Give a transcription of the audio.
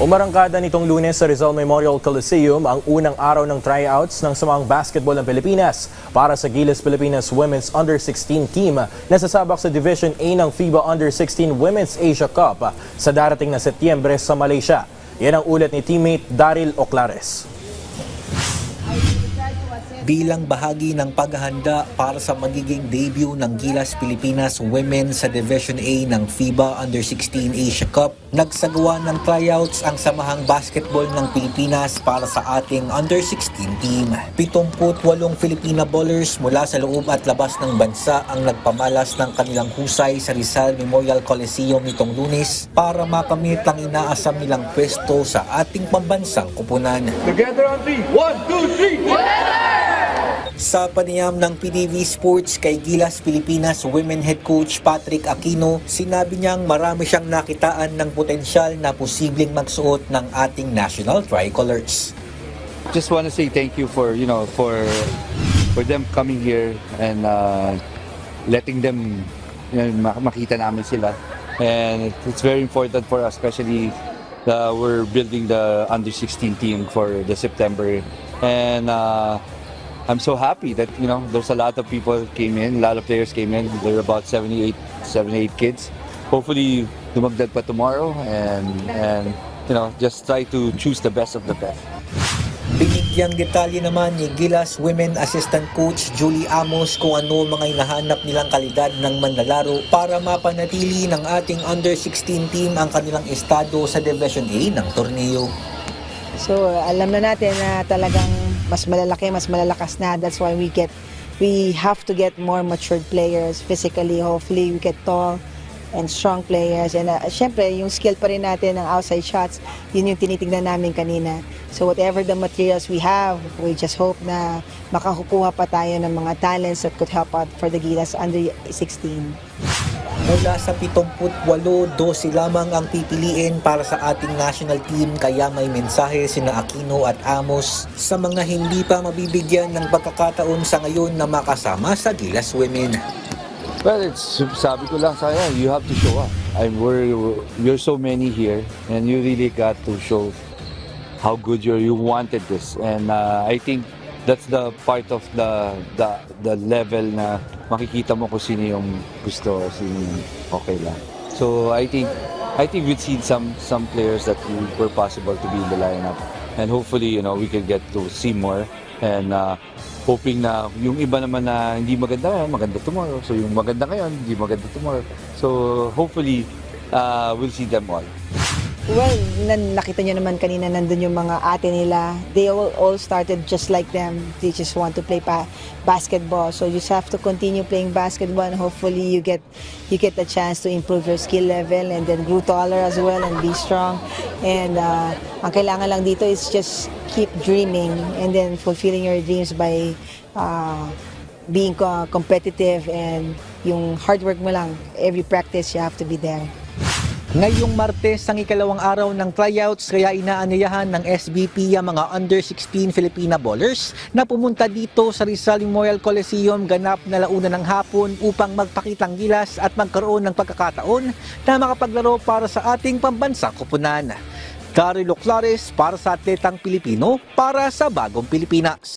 Umarangkada nitong Lunes sa Rizal Memorial Coliseum ang unang araw ng tryouts ng samang basketball ng Pilipinas para sa Gilas Pilipinas Women's Under-16 team na sasabak sa Division A ng FIBA Under-16 Women's Asia Cup sa darating na Setyembre sa Malaysia. Yan ang ulat ni teammate Daryl Oclares. Bilang bahagi ng paghahanda para sa magiging debut ng Gilas Pilipinas Women sa Division A ng FIBA Under-16 Asia Cup, nagsagawa ng tryouts ang Samahang Basketball ng Pilipinas para sa ating Under-16 team. 78 Filipina bowlers mula sa loob at labas ng bansa ang nagpamalas ng kanilang husay sa Rizal Memorial Coliseum nitong Lunes para makamit ang inaasam nilang pwesto sa ating pambansang kupunan. Together on 3. 1, 2, 3. Together! Sa panayam ng PTV Sports kay Gilas Pilipinas Women Head Coach Patrick Aquino, sinabi niyang marami siyang nakitaan ng potensyal na posibleng magsuot ng ating national tricolors. Just want to say thank you for them coming here and letting them makita namin sila. And it's very important for us, especially we're building the under-16 team for the September. And I'm so happy that there's a lot of people came in, a lot of players came in. There are about 78 kids. Hopefully dumagdag pa tomorrow and just try to choose the best of the best. Binigyang detalye naman ni Gilas Women Assistant Coach Julie Amos kung ano mga hinahanap nilang kalidad ng manlalaro para mapanatili ng ating under-16 team ang kanilang estado sa Division A ng torneo. So alam na natin na talagang mas malalaki, mas malalakas na. That's why we have to get more matured players physically. Hopefully we get tall and strong players. And syempre, yung skill pa rin natin ng outside shots, yun yung tinitignan namin kanina. So whatever the materials we have, we just hope na makakukuha pa tayo ng mga talents that could help out for the Gilas Under-16. Mula sa 78, 12 lamang ang pipiliin para sa ating national team, kaya may mensahe sina Aquino at Amos sa mga hindi pa mabibigyan ng pagkakataon sa ngayon na makasama sa Gilas Women. Well, sabi ko lang sa kanya, you have to show up. You're so many here and you really got to show how good you wanted this. And I think that's the part of the level na makikita mo kung sino yung gusto, sino yung okay lang. So I think we've seen some players that were possible to be in the lineup, and hopefully we can get to see more, and hoping na yung iba naman na hindi maganda tomorrow. So yung maganda ngayon, hindi maganda tomorrow. So hopefully we'll see them all. Well, nakita nyo naman kanina nandun yung mga ate nila. They all started just like them. They just want to play basketball. So you just have to continue playing basketball and hopefully you get the chance to improve your skill level and then grow taller as well and be strong. And ang kailangan lang dito is just keep dreaming and then fulfilling your dreams by being competitive, and yung hard work mo lang. Every practice you have to be there. Ngayong Martes ang ikalawang araw ng tryouts, kaya inaanyayahan ng SBP ang mga under-16 Filipina bowlers na pumunta dito sa Rizal Memorial Coliseum ganap na 1:00 ng hapon upang magpakitang gilas at magkaroon ng pagkakataon na makapaglaro para sa ating pambansang kupunan. Daryl Oclares para sa Atletang Pilipino para sa Bagong Pilipinas.